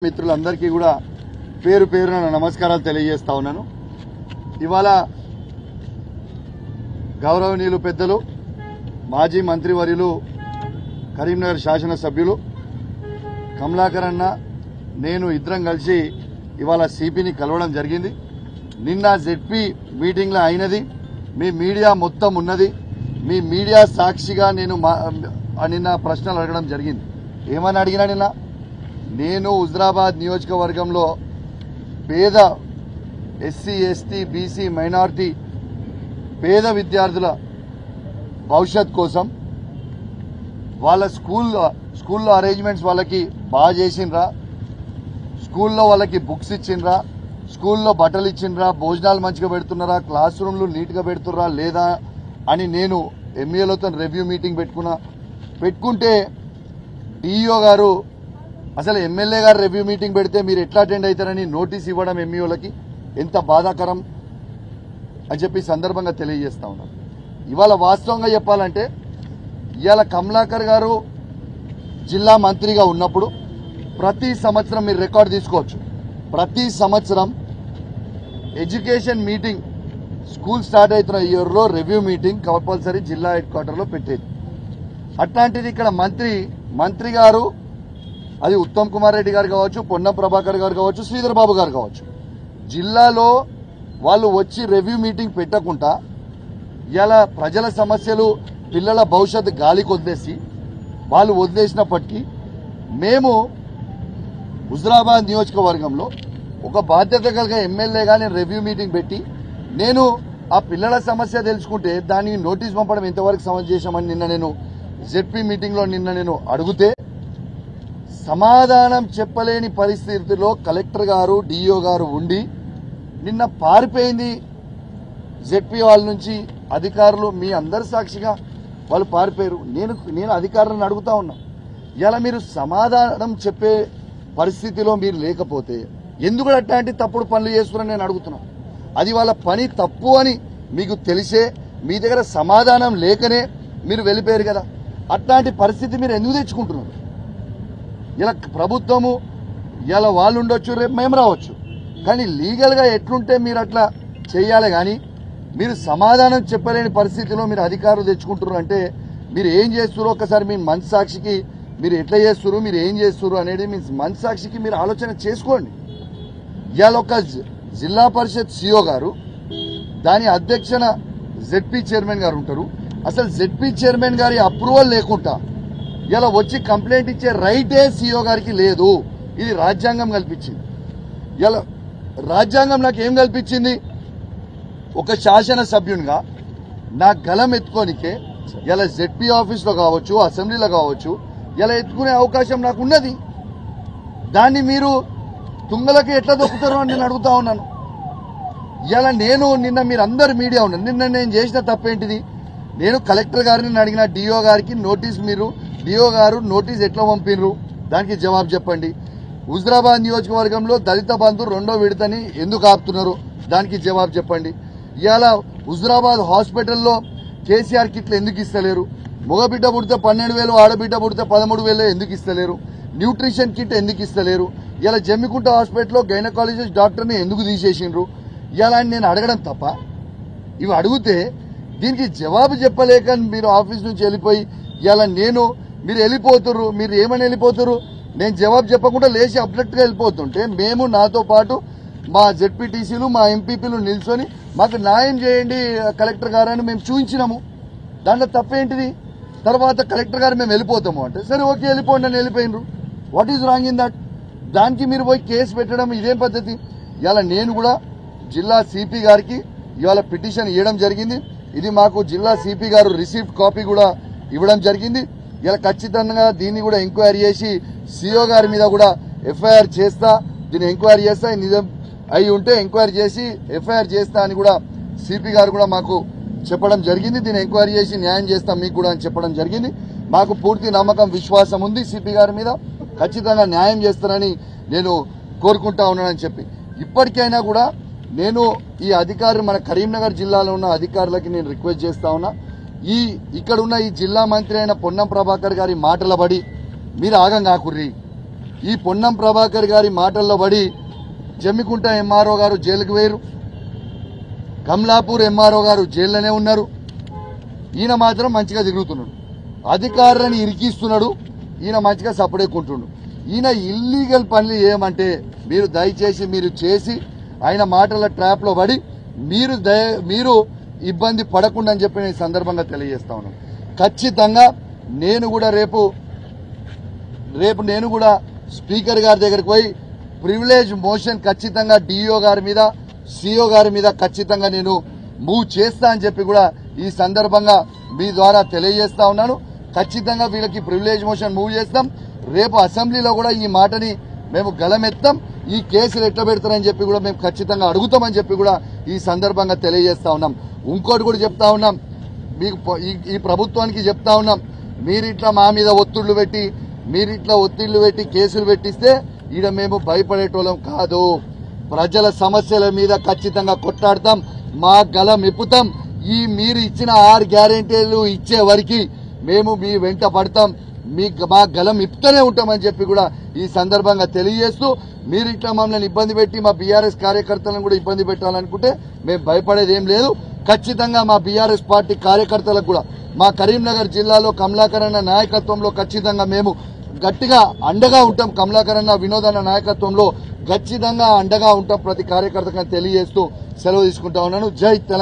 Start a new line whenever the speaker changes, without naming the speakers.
మిత్రులందరికీ కూడా పేరు పేరున నమస్కారాలు తెలియజేస్తా ఉన్నాను. ఇవాళ గౌరవనీయులు పెద్దలు మాజీ మంత్రివర్యులు కరీంనగర్ శాసనసభ్యులు కమలాకర్ అన్న నేను ఇద్దరం కలిసి ఇవాళ సిపిని కలవడం జరిగింది. నిన్న జెడ్పీ మీటింగ్లో అయినది మీ మీడియా మొత్తం ఉన్నది. మీ మీడియా సాక్షిగా నేను నిన్న ప్రశ్నలు అడగడం జరిగింది. ఏమని అడిగినా నిన్న నేను హుజరాబాద్ నియోజకవర్గంలో పేద ఎస్సీ ఎస్టీ బీసీ మైనారిటీ పేద విద్యార్థుల భవిష్యత్ కోసం వాళ్ళ స్కూల్లో అరేంజ్మెంట్స్ వాళ్ళకి బాగా చేసిండ్రా, స్కూల్లో వాళ్ళకి బుక్స్ ఇచ్చిండ్రా, స్కూల్లో బట్టలు ఇచ్చిండ్రా, భోజనాలు మంచిగా పెడుతున్నారా, క్లాస్ రూమ్లు నీట్గా పెడుతున్నారా లేదా అని నేను ఎమ్మెల్యేలతో రివ్యూ మీటింగ్ పెట్టుకుంటే డిఈఓ గారు అసలు ఎమ్మెల్యే గారు రివ్యూ మీటింగ్ పెడితే మీరు ఎట్లా అటెండ్ అవుతారని నోటీస్ ఇవ్వడం ఎంఈఓలకి ఎంత బాధాకరం అని చెప్పి సందర్భంగా తెలియజేస్తా ఉన్నాను. ఇవాళ వాస్తవంగా చెప్పాలంటే ఇవాళ కమలాకర్ గారు జిల్లా మంత్రిగా ఉన్నప్పుడు ప్రతి సంవత్సరం మీరు రికార్డు తీసుకోవచ్చు, ప్రతి సంవత్సరం ఎడ్యుకేషన్ మీటింగ్ స్కూల్ స్టార్ట్ అవుతున్న ఇయర్లో రివ్యూ మీటింగ్ కంపల్సరీ జిల్లా హెడ్ క్వార్టర్లో పెట్టేది. అట్లాంటిది ఇక్కడ మంత్రి గారు అది ఉత్తమ్ కుమార్ రెడ్డి గారు కావచ్చు, పొన్నం ప్రభాకర్ గారు కావచ్చు, శ్రీధర్ బాబు గారు కావచ్చు, జిల్లాలో వాళ్ళు వచ్చి రివ్యూ మీటింగ్ పెట్టకుండా ఇలా ప్రజల సమస్యలు పిల్లల భవిష్యత్తు గాలికి వదిలేసి వాళ్ళు వదిలేసినప్పటికీ మేము హుజరాబాద్ నియోజకవర్గంలో ఒక బాధ్యత కలిగిన ఎమ్మెల్యేగా నేను రివ్యూ మీటింగ్ పెట్టి నేను ఆ పిల్లల సమస్య తెలుసుకుంటే దానికి నోటీస్ పంపడం ఎంతవరకు సమంజసమని నిన్న నేను జెడ్పీ మీటింగ్లో నేను అడిగితే సమాధానం చెప్పలేని పరిస్థితిలో కలెక్టర్ గారు డిఈఓ గారు ఉండి నిన్న పారిపోయింది. జెడ్పీ వాళ్ళ నుంచి అధికారులు మీ అందరి సాక్షిగా వాళ్ళు పారిపోయారు. నేను అధికారులను అడుగుతా ఉన్నా, ఇలా మీరు సమాధానం చెప్పే పరిస్థితిలో మీరు లేకపోతే ఎందుకు అట్లాంటి తప్పుడు పనులు చేస్తున్నారని నేను అడుగుతున్నా. అది వాళ్ళ పని తప్పు అని మీకు తెలిసే మీ దగ్గర సమాధానం లేకనే మీరు వెళ్ళిపోయారు కదా. అట్లాంటి పరిస్థితి మీరు ఎందుకు తెచ్చుకుంటున్నారు? ఇలా ప్రభుత్వము ఇలా వాళ్ళు ఉండొచ్చు, రేపు మేము రావచ్చు, కానీ లీగల్గా ఎట్లుంటే మీరు అట్లా చేయాలి. కానీ మీరు సమాధానం చెప్పలేని పరిస్థితిలో మీరు అధికారులు తెచ్చుకుంటున్నారు అంటే మీరు ఏం చేస్తున్నారు ఒకసారి మీ మనస్సాక్షికి మీరు ఎట్లా చేస్తున్నారు, మీరు ఏం చేస్తున్నారు అనేది మీ మనస్సాక్షికి మీరు ఆలోచన చేసుకోండి. ఇవాళ ఒక జిల్లా పరిషత్ సిఓ గారు, దాని అధ్యక్షన జెడ్పీ చైర్మన్ గారు ఉంటారు. అసలు జెడ్పీ చైర్మన్ గారి అప్రూవల్ లేకుండా ఇలా వచ్చి కంప్లైంట్ ఇచ్చే రైటే సిఓ గారికి లేదు. ఇది రాజ్యాంగం కల్పించింది. ఇలా రాజ్యాంగం నాకు ఏం కల్పించింది? ఒక శాసనసభ్యునిగా నా గలం ఎత్తుకోనికే ఇలా జెడ్పీ ఆఫీస్లో కావచ్చు, అసెంబ్లీలో కావచ్చు, ఇలా ఎత్తుకునే అవకాశం నాకు ఉన్నది. దాన్ని మీరు తుంగలకి ఎట్లా దొక్కుతారో అని నేను అడుగుతా ఉన్నాను. ఇలా నిన్న మీరు అందరు మీడియా ఉన్నారు, నిన్న నేను చేసిన తప్పేంటిది? నేను కలెక్టర్ గారిని అడిగిన డిఓ గారికి డిఓ గారు నోటీస్ ఎట్లా పంపినరు దానికి జవాబు చెప్పండి. హుజరాబాద్ నియోజకవర్గంలో దళిత బంధు 2వ విడతని ఎందుకు ఆపుతున్నారు దానికి జవాబు చెప్పండి. ఇవాళ హుజరాబాద్ హాస్పిటల్లో కేసీఆర్ కిట్లు ఎందుకు ఇస్తలేరు? మగబిడ్డ పుడితే 12,000, ఆడబిడ్డ పుడితే 13,000 ఎందుకు ఇస్తలేరు? న్యూట్రిషన్ కిట్ ఎందుకు ఇస్తలేరు? ఇలా జమ్మికుంట హాస్పిటల్లో గైనకాలజిస్ట్ డాక్టర్ని ఎందుకు తీసేసిండ్రు? ఇలా నేను అడగడం తప్ప ఇవి అడిగితే దీనికి జవాబు చెప్పలేక మీరు ఆఫీస్ నుంచి వెళ్ళిపోయి ఇలా మీరు వెళ్ళిపోతున్నారు. మీరు ఏమని వెళ్ళిపోతారు? నేను జవాబు చెప్పకుండా లేచి అబ్జెక్ట్గా వెళ్ళిపోతుంటే మేము నాతో పాటు మా జెడ్పీటీసీలు మా ఎంపీపీలు నిల్చొని మాకు న్యాయం చేయండి కలెక్టర్ గారు అని మేము చూపించినాము. దాంట్లో తప్పేంటిది? తర్వాత కలెక్టర్ గారు మేము వెళ్ళిపోతాము అంటే సరే ఓకే వెళ్ళిపోండి అని వెళ్ళిపోయినరు. What is wrong in that? దానికి మీరు పోయి కేసు పెట్టడం ఇదేం పద్ధతి? ఇవాళ నేను కూడా జిల్లా సిపి గారికి ఇవాళ పిటిషన్ ఇవ్వడం జరిగింది. ఇది మాకు జిల్లా సిపి గారు రిసీప్ట్ కాపీ కూడా ఇవ్వడం జరిగింది. ఇలా ఖచ్చితంగా దీన్ని కూడా ఎంక్వైరీ చేసి సిఓ గారి మీద కూడా ఎఫ్ఐఆర్ చేస్తా, దీన్ని ఎంక్వైరీ చేస్తా, నిజం అయి ఉంటే ఎంక్వైరీ చేసి ఎఫ్ఐఆర్ చేస్తా అని కూడా సిపి గారు కూడా మాకు చెప్పడం జరిగింది. దీన్ని ఎంక్వైరీ చేసి న్యాయం చేస్తాం మీకు కూడా అని చెప్పడం జరిగింది. మాకు పూర్తి నమ్మకం విశ్వాసం ఉంది సిపి గారి మీద, ఖచ్చితంగా న్యాయం చేస్తారని నేను కోరుకుంటా ఉన్నానని చెప్పి ఇప్పటికైనా కూడా నేను ఈ అధికారులు మన కరీంనగర్ జిల్లాలో ఉన్న అధికారులకి నేను రిక్వెస్ట్ చేస్తా ఉన్నా. ఇక్కడ ఉన్న ఈ జిల్లా మంత్రి అయిన పొన్నం ప్రభాకర్ గారి మాటల బడి మీరు ఆగం కాకుర్రి. ఈ పొన్నం ప్రభాకర్ గారి మాటల్లో పడి జమ్మికుంట ఎంఆర్ఓ గారు జైలుకు వేరు, కమలాపూర్ ఎంఆర్ఓ గారు జైల్లోనే ఉన్నారు. ఈయన మాత్రం మంచిగా తిరుగుతున్నాడు, అధికారులను ఇరికిస్తున్నాడు. ఈయన మంచిగా సపడేకుంటున్నాడు. ఈయన ఇల్లీగల్ పనులు ఏమంటే మీరు దయచేసి మీరు చేసి ఆయన మాటల ట్రాప్ లో పడి మీరు ఇబ్బంది పడకుండా అని చెప్పి నేను సందర్భంగా తెలియజేస్తా ఉన్నాను. ఖచ్చితంగా నేను కూడా రేపు నేను కూడా స్పీకర్ గారి దగ్గరికి పోయి ప్రివిలేజ్ మోషన్ ఖచ్చితంగా డిఓ గారి మీద సిఓ గారి మీద ఖచ్చితంగా నేను మూవ్ చేస్తా అని చెప్పి కూడా ఈ సందర్భంగా మీ ద్వారా తెలియజేస్తా ఉన్నాను. ఖచ్చితంగా వీళ్ళకి ప్రివిలేజ్ మోషన్ మూవ్ చేస్తాం. రేపు అసెంబ్లీలో కూడా ఈ మాటని మేము గలమెత్తాం. ఈ కేసులు ఎట్లా పెడతారని చెప్పి కూడా మేము ఖచ్చితంగా అడుగుతామని చెప్పి కూడా ఈ సందర్భంగా తెలియజేస్తా ఉన్నాం. ఇంకోటి కూడా చెప్తా ఉన్నాం, మీకు ఈ ప్రభుత్వానికి చెప్తా ఉన్నాం, మీరిట్లా మా మీద ఒత్తిళ్లు పెట్టి కేసులు పెట్టిస్తే ఈడ మేము భయపడేటోళ్ళం కాదు. ప్రజల సమస్యల మీద ఖచ్చితంగా కొట్లాడతాం, మా గలం ఎప్పుతాం. మీరు ఇచ్చిన 6 గ్యారెంటీలు ఇచ్చే వరకు మేము మీ వెంట పడతాం, మా గలం ఇప్పుతూనే ఉంటామని చెప్పి కూడా ఈ సందర్భంగా తెలియజేస్తూ, మీరు ఇట్లా మమ్మల్ని ఇబ్బంది పెట్టి మా బీఆర్ఎస్ కార్యకర్తలను కూడా ఇబ్బంది పెట్టాలనుకుంటే మేము భయపడేది ఏం లేదు. ఖచ్చితంగా మా బీఆర్ఎస్ పార్టీ కార్యకర్తలకు కూడా మా కరీంనగర్ జిల్లాలో కమలాకర్ అన్న నాయకత్వంలో ఖచ్చితంగా మేము గట్టిగా అండగా ఉంటాం. కమలాకర్ అన్న వినోద్ అన్న నాయకత్వంలో ఖచ్చితంగా అండగా ఉంటాం ప్రతి కార్యకర్తగా తెలియజేస్తూ సెలవు తీసుకుంటా ఉన్నాను. జై తెలంగాణ.